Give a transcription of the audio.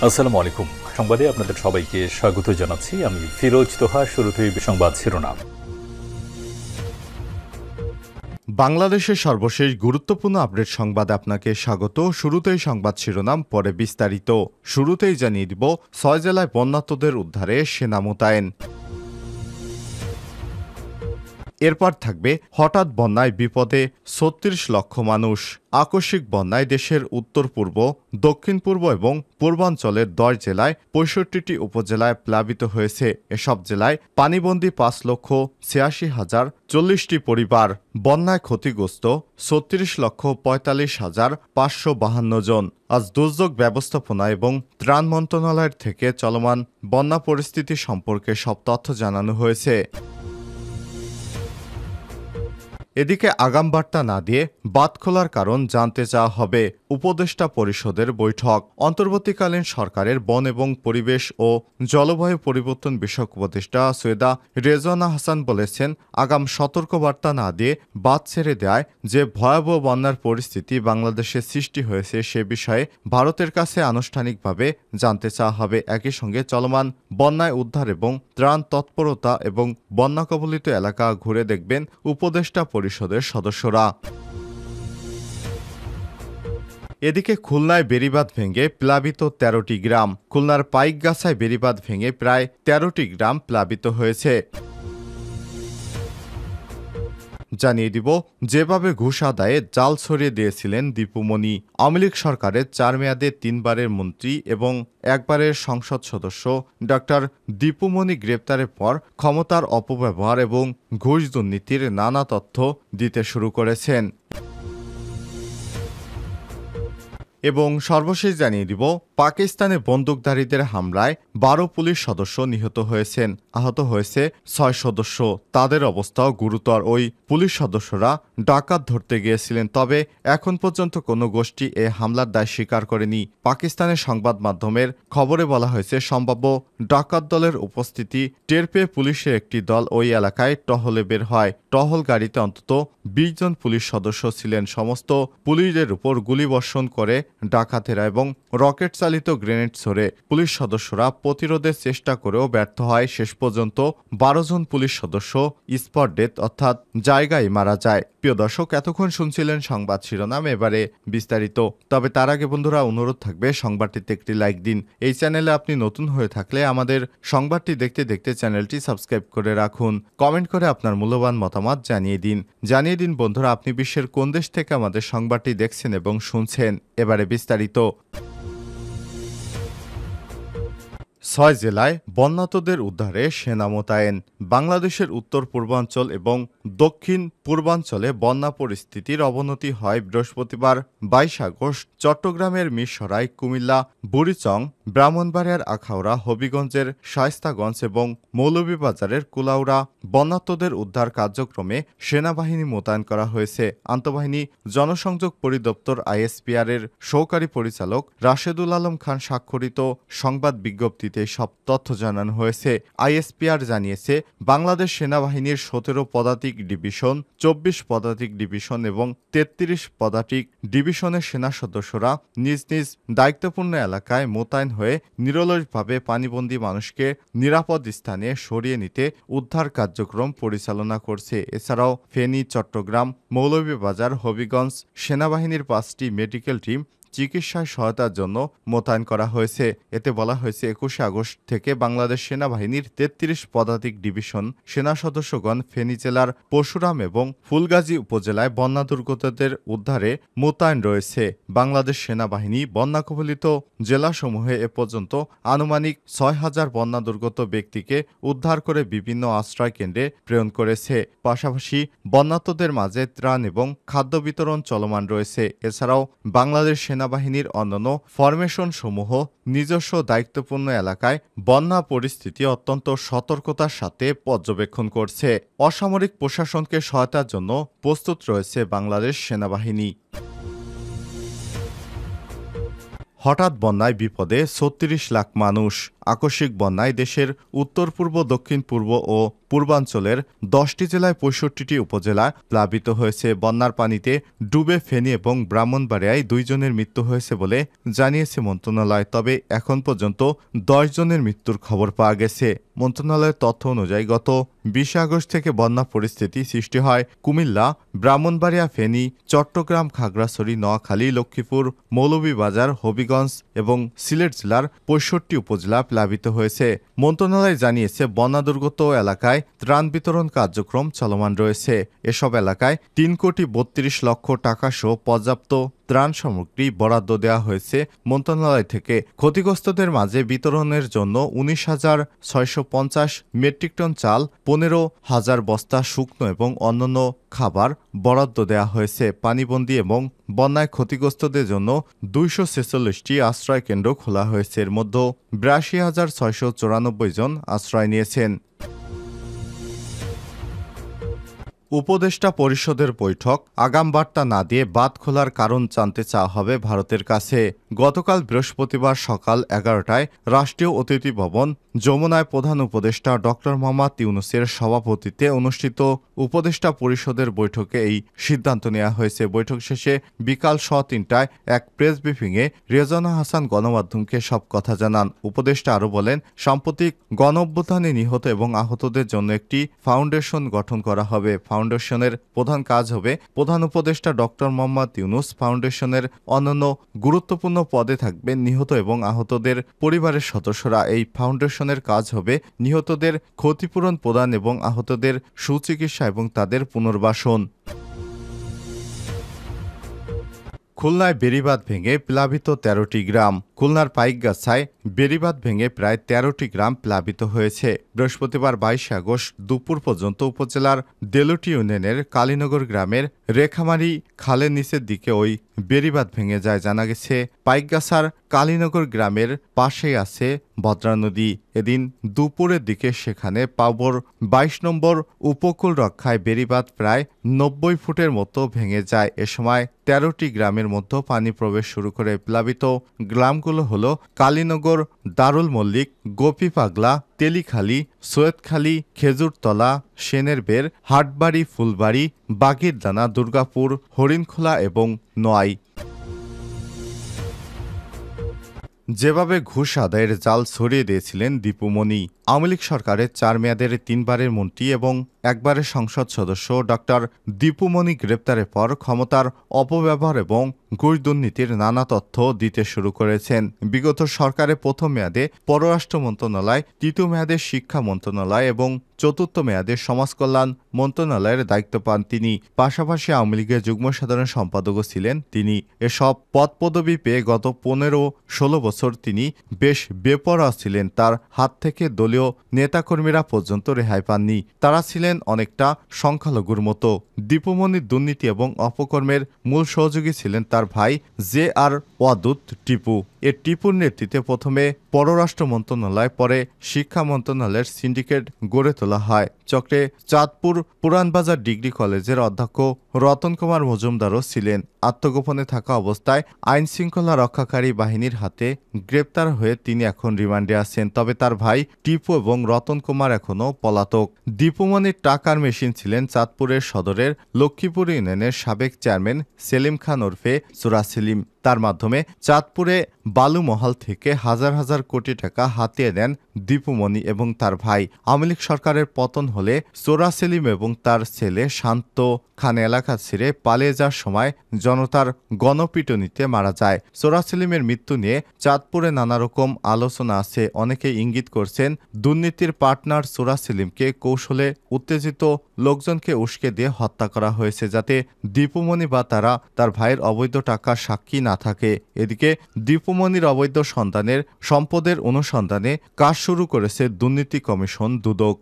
আসসালামু আলাইকুম। সংবাদে আপনাদের সবাইকে স্বাগত জানাচ্ছি। আমি ফিরোজ তোহা। শুরুতেই সংবাদ শিরোনাম। বাংলাদেশের সর্বশেষ গুরুত্বপূর্ণ আপডেট সংবাদে আপনাকে স্বাগত। শুরুতেই সংবাদ শিরোনাম, পরে বিস্তারিত। শুরুতেই জানিয়ে দিব ৬ জেলায় বন্যার্তদের উদ্ধারে সেনা মোতায়েন। এরপর থাকবে হঠাৎ বন্যায় বিপদে ৩৬ লক্ষ মানুষ। আকস্মিক বন্যায় দেশের উত্তর পূর্ব, দক্ষিণ পূর্ব এবং পূর্বাঞ্চলের ১০ জেলায় ৬৫টি উপজেলায় প্লাবিত হয়েছে। এসব জেলায় পানিবন্দী ৫,৮৬,০৪০টি পরিবার। বন্যায় ক্ষতিগ্রস্ত ৩৬,৪৫,৫৫২ জন। আজ দুর্যোগ ব্যবস্থাপনা এবং ত্রাণ মন্ত্রণালয়ের থেকে চলমান বন্যা পরিস্থিতি সম্পর্কে সব তথ্য জানানো হয়েছে। এদিকে আগাম বার্তা না দিয়ে বাঁধ খোলার কারণ জানতে চাওয়া হবে। উপদেষ্টা পরিষদের বৈঠক। অন্তর্বর্তীকালীন সরকারের বন এবং পরিবেশ ও জলবায়ু পরিবর্তন বিষয়ক উপদেষ্টা সৈয়দা রেজওয়ানা হাসান বলেছেন, আগাম সতর্কবার্তা না দিয়ে বাঁধ ছেড়ে দেয় যে ভয়াবহ বন্যার পরিস্থিতি বাংলাদেশে সৃষ্টি হয়েছে সে বিষয়ে ভারতের কাছে আনুষ্ঠানিকভাবে জানতে চাওয়া হবে। একই সঙ্গে চলমান বন্যায় উদ্ধার এবং ত্রাণ তৎপরতা এবং বন্যা কবলিত এলাকা ঘুরে দেখবেন উপদেষ্টা পরিষদের সদস্যরা। এদিকে খুলনায় বেড়িবাঁধ ভেঙে প্লাবিত ১৩টি গ্রাম। খুলনার পাইকগাছায় বেড়িবাঁধ ভেঙে প্রায় ১৩টি গ্রাম প্লাবিত হয়েছে। জানিয়ে দিব, যেভাবে ঘুষ আদায়ে জাল ছড়িয়ে দিয়েছিলেন দীপুমনি। আওয়ামী লীগ সরকারের ৪ মেয়াদে ৩ বারের মন্ত্রী এবং একবারের সংসদ সদস্য ডক্টর দীপুমনি গ্রেপ্তারের পর ক্ষমতার অপব্যবহার এবং ঘুষ দুর্নীতির নানা তথ্য দিতে শুরু করেছেন। এবং সর্বশেষ জানিয়ে দিব, পাকিস্তানে বন্দুকধারীদের হামলায় ১২ পুলিশ সদস্য নিহত হয়েছেন। আহত হয়েছে ৬ সদস্য। তাদের অবস্থাও গুরুতর। ওই পুলিশ সদস্যরা ডাকাত ধরতে গিয়েছিলেন, তবে এখন পর্যন্ত কোনো গোষ্ঠী এ হামলার দায় স্বীকার করেনি। পাকিস্তানের সংবাদ মাধ্যমের খবরে বলা হয়েছে, সম্ভাব্য ডাকাত দলের উপস্থিতি টের পেয়ে পুলিশের একটি দল ওই এলাকায় টহলে বের হয়। টহল গাড়িতে অন্তত ২০ জন পুলিশ সদস্য ছিলেন। সমস্ত পুলিশদের উপর গুলিবর্ষণ করে ডাকাতেরা এবং রকেট চালিত গ্রেনেড ছোড়ে। পুলিশ সদস্যরা প্রতিরোধের চেষ্টা করেও ব্যর্থ হয়। শেষ পর্যন্ত ১২ জন পুলিশ সদস্য স্পট ডেথ অর্থাৎ জায়গায় মারা যায়। প্রিয় দর্শক, এতক্ষণ শুনছিলেন সংবাদ শিরোনাম, এবারে বিস্তারিত। তবে তার আগে বন্ধুরা, অনুরোধ থাকবে সংবাদটিতে একটি লাইক দিন। এই চ্যানেলে আপনি নতুন হয়ে থাকলে আমাদের সংবাদটি দেখতে দেখতে চ্যানেলটি সাবস্ক্রাইব করে রাখুন। কমেন্ট করে আপনার মূল্যবান মতামত জানিয়ে দিন বন্ধুরা, আপনি বিশ্বের কোন দেশ থেকে আমাদের সংবাদটি দেখছেন এবং শুনছেন। এবারে বিস্তারিত। ৬ জেলায় বন্যার্তদের উদ্ধারে সেনা মোতায়েন। বাংলাদেশের উত্তর পূর্বাঞ্চল এবং দক্ষিণ পূর্বাঞ্চলে বন্যা পরিস্থিতির অবনতি হয় বৃহস্পতিবার ২২ আগস্ট। চট্টগ্রামের মিরসরাই, কুমিল্লা, বুড়িচং, ব্রাহ্মণবাড়িয়ার আখাউড়া, হবিগঞ্জের শায়েস্তাগঞ্জ এবং মৌলভীবাজারের কুলাউড়া বন্যার্তদের উদ্ধার কার্যক্রমে সেনাবাহিনী মোতায়েন করা হয়েছে। আন্তঃবাহিনী জনসংযোগ পরিদপ্তর আইএসপিআর এর সহকারী পরিচালক রাশেদুল আলম খান স্বাক্ষরিত সংবাদ বিজ্ঞপ্তিতে সব তথ্য জানানো হয়েছে। আইএসপিআর জানিয়েছে, বাংলাদেশ সেনাবাহিনীর ১৭ পদাতিক ডিভিশন, ২৪ পদাতিক ডিভিশন এবং ৩৩ পদাতিক ডিভিশনের সেনা সদস্যরা নিজ নিজ দায়িত্বপূর্ণ এলাকায় মোতায়েন হয়ে নিরলসভাবে পানিবন্দী মানুষকে নিরাপদ স্থানে সরিয়ে নিতে উদ্ধার কার্যক্রম পরিচালনা করছে। এছাড়াও ফেনী, চট্টগ্রাম, মৌলভীবাজার, হবিগঞ্জ সেনাবাহিনীর ৫টি মেডিকেল টিম চিকিৎসায় সহায়তার জন্য মোতায়েন করা হয়েছে। এতে বলা হয়েছে, ২১ আগস্ট থেকে বাংলাদেশ সেনাবাহিনীর ৩৩ পদাতিক ডিভিশন সেনা সদস্যগণ ফেনী জেলার পরশুরাম এবং ফুলগাজী উপজেলায় বন্যা দুর্গতদের উদ্ধারে মোতায়েন রয়েছে। বাংলাদেশ সেনাবাহিনী বন্যা কবলিত জেলাসমূহে এ পর্যন্ত আনুমানিক ৬,০০০ বন্যা দুর্গত ব্যক্তিকে উদ্ধার করে বিভিন্ন আশ্রয় কেন্দ্রে প্রেরণ করেছে। পাশাপাশি বন্যার্তদের মাঝে ত্রাণ এবং খাদ্য বিতরণ চলমান রয়েছে। এছাড়াও বাংলাদেশ সেনাবাহিনীর অন্যান্য ফরমেশন সমূহ নিজস্ব দায়িত্বপূর্ণ এলাকায় বন্যা পরিস্থিতি অত্যন্ত সতর্কতার সাথে পর্যবেক্ষণ করছে। অসামরিক প্রশাসনকে সহায়তার জন্য প্রস্তুত রয়েছে বাংলাদেশ সেনাবাহিনী। হঠাৎ বন্যায় বিপদে ৩৬ লাখ মানুষ। আকস্মিক বন্যায় দেশের উত্তর পূর্ব, দক্ষিণ পূর্ব ও পূর্বাঞ্চলের 10টি জেলায় 65টি উপজেলা প্লাবিত হয়েছে। বন্যার পানিতে ডুবে ফেনী এবং ব্রাহ্মণবাড়িয়ায় 2 জনের মৃত্যু হয়েছে বলে জানিয়েছে মন্ত্রণালয়। তবে এখন পর্যন্ত 10 জনের মৃত্যুর খবর পাওয়া গেছে। মন্ত্রণালয়ের তথ্য অনুযায়ী গত 20 আগস্ট থেকে বন্যা পরিস্থিতি সৃষ্টি হয় কুমিল্লা, ব্রাহ্মণবাড়িয়া, ফেনী, চট্টগ্রাম, খাগড়াছড়ি, নোয়াখালী, লক্ষ্মীপুর, মৌলভীবাজার, হবিগঞ্জ এবং সিলেট জেলার 65 উপজেলা প্লাবিত হয়েছে। মন্ত্রণালয় জানিয়েছে, বন্যা দুর্গত এলাকায় ত্রাণ বিতরণ কার্যক্রম চলমান রয়েছে। এসব এলাকায় 3,32,00,000 টাকা সহ পর্যাপ্ত ত্রাণ সামগ্রী বরাদ্দ দেওয়া হয়েছে মন্ত্রণালয় থেকে। ক্ষতিগ্রস্তদের মাঝে বিতরণের জন্য 19,650 মেট্রিক টন চাল, 15,000 বস্তা শুকনো এবং অন্যান্য খাবার বরাদ্দ দেওয়া হয়েছে। পানিবন্দী এবং বন্যায় ক্ষতিগ্রস্তদের জন্য 246টি আশ্রয় কেন্দ্র খোলা হয়েছে। এর মধ্যে 82,694 জন আশ্রয় নিয়েছেন। উপদেষ্টা পরিষদের বৈঠক, আগাম বার্তা না দিয়ে বাঁধ খোলার কারণ জানতে চাওয়া হবে ভারতের কাছে। গতকাল বৃহস্পতিবার সকাল 11টায় রাষ্ট্রীয় অতিথি ভবন যমুনায় প্রধান উপদেষ্টা ড. মোহাম্মদ ইউনূসের সভাপতিত্বে অনুষ্ঠিত উপদেষ্টা পরিষদের বৈঠকে এই সিদ্ধান্ত নেওয়া হয়েছে। বৈঠক শেষে বিকাল 3টায় এক প্রেস ব্রিফিংয়ে রেজওয়ানা হাসান গণমাধ্যমকে সব কথা জানান। উপদেষ্টা আরও বলেন, সাম্প্রতিক গণঅভ্যুত্থানে নিহত এবং আহতদের জন্য একটি ফাউন্ডেশন গঠন করা হবে। ফাউন্ডেশনের প্রধান কাজ হবে প্রধান উপদেষ্টা ড. মোহাম্মদ ইউনূস। ফাউন্ডেশনের অন্যান্য গুরুত্বপূর্ণ পদে থাকবেন নিহত এবং আহতদের পরিবারের সদস্যরা। এই ফাউন্ডেশনের কাজ হবে নিহতদের ক্ষতিপূরণ প্রদান এবং আহতদের সুচিকিৎসা এবং তাদের পুনর্বাসন। খুলনায় বেড়িবাঁধ ভেঙে প্লাবিত 13টি গ্রাম। খুলনার পাইকগাছায় বেড়িবাঁধ ভেঙে প্রায় 13টি গ্রাম প্লাবিত হয়েছে। বৃহস্পতিবার 22 আগস্ট দুপুর পর্যন্ত উপজেলার দেলুটি ইউনিয়নের কালীনগর গ্রামের রেখামারি খালের নিচের দিকে ওই বেড়িবাঁধ ভেঙে যায়। জানা গেছে, পাইকগাছার কালীনগর গ্রামের পাশেই আছে ভদ্রা নদী। এদিন দুপুরের দিকে সেখানে পাবর 22 নম্বর উপকূল রক্ষায় বেড়িবাঁধ প্রায় 90 ফুটের মতো ভেঙে যায়। এ সময় 13টি গ্রামের মধ্যে পানি প্রবেশ শুরু করে। প্লাবিত গ্রামগুলো হলো কালীনগর, দারুল মল্লিক, গোপীপাগলা, তেলিখালী, সৈয়দখালী, খেজুরতলা, সেনের বের, হাটবাড়ি, ফুলবাড়ি, বাগিরদানা, দুর্গাপুর, হরিণখোলা এবং নোয়াই। যেভাবে ঘুষ আদায়ের জাল ছড়িয়ে দিয়েছিলেন দীপুমণি। আওয়ামী লীগ সরকারের 4 মেয়াদের 3 বারের মন্ত্রী এবং একবারের সংসদ সদস্য ডক্টর দীপুমণি গ্রেপ্তারের পর ক্ষমতার অপব্যবহার এবং ঘুষ দুর্নীতির নানা তথ্য দিতে শুরু করেছেন। বিগত সরকারের প্রথম মেয়াদে পররাষ্ট্র মন্ত্রণালয়, তৃতীয় মেয়াদে শিক্ষা মন্ত্রণালয় এবং চতুর্থ মেয়াদে সমাজ কল্যাণ মন্ত্রণালয়ের দায়িত্ব পান তিনি। পাশাপাশি আওয়ামী লীগের যুগ্ম সাধারণ সম্পাদকও ছিলেন তিনি। এসব পদপদবি পেয়ে গত 15-16 বছর তিনি বেশ বেপরোয়া ছিলেন। তার হাত থেকে দলীয় নেতাকর্মীরা পর্যন্ত রেহাই পাননি। তারা ছিলেন অনেকটা সংখ্যালঘুর মতো। দীপুমণির দুর্নীতি এবং অপকর্মের মূল সহযোগী ছিলেন তার ভাই JR ওয়াদুদ টিপু। টিপুর নেতৃত্বে প্রথমে পররাষ্ট্র মন্ত্রণালয়, পরে শিক্ষা মন্ত্রণালয়ের সিন্ডিকেট গড়ে তোলা হয়। চক্রে চাঁদপুর পুরানবাজার ডিগ্রি কলেজের অধ্যক্ষ রতন কুমার মজুমদারও ছিলেন। আত্মগোপনে থাকা অবস্থায় আইন শৃঙ্খলা রক্ষাকারী বাহিনীর হাতে গ্রেপ্তার হয়ে তিনি এখন রিমান্ডে আছেন। তবে তার ভাই টিপু এবং রতন কুমার এখনও পলাতক। দীপুমণির টাকার মেশিন ছিলেন চাঁদপুরের সদরের লক্ষ্মীপুর ইউনিয়নের সাবেক চেয়ারম্যান সেলিম খান ওরফে চোরা সেলিম। তার মাধ্যমে চাঁদপুরে বালুমহল থেকে হাজার হাজার কোটি টাকা হাতিয়ে নেন দীপুমণি এবং তার ভাই। আওয়ামী লীগ সরকারের পতন হলে চোরা সেলিম এবং তার ছেলে শান্ত খান এলাকা ছেড়ে পালিয়ে যাওয়ার সময় জনতার গণপিটুনিতে মারা যায়। চোরা সেলিমের মৃত্যু নিয়ে চাঁদপুরে নানা রকম আলোচনা আছে। অনেকে ইঙ্গিত করছেন দুর্নীতির পার্টনার চোরা সেলিমকে কৌশলে উত্তেজিত লোকজনকে উস্কে দিয়ে হত্যা করা হয়েছে, যাতে দীপুমণি বা তার ভাইয়ের অবৈধ টাকার সাক্ষী না থাকে। এদিকে দীপুমণির অবৈধ সম্পদের অনুসন্ধানে কাজ শুরু করেছে দুর্নীতি কমিশন দুদক।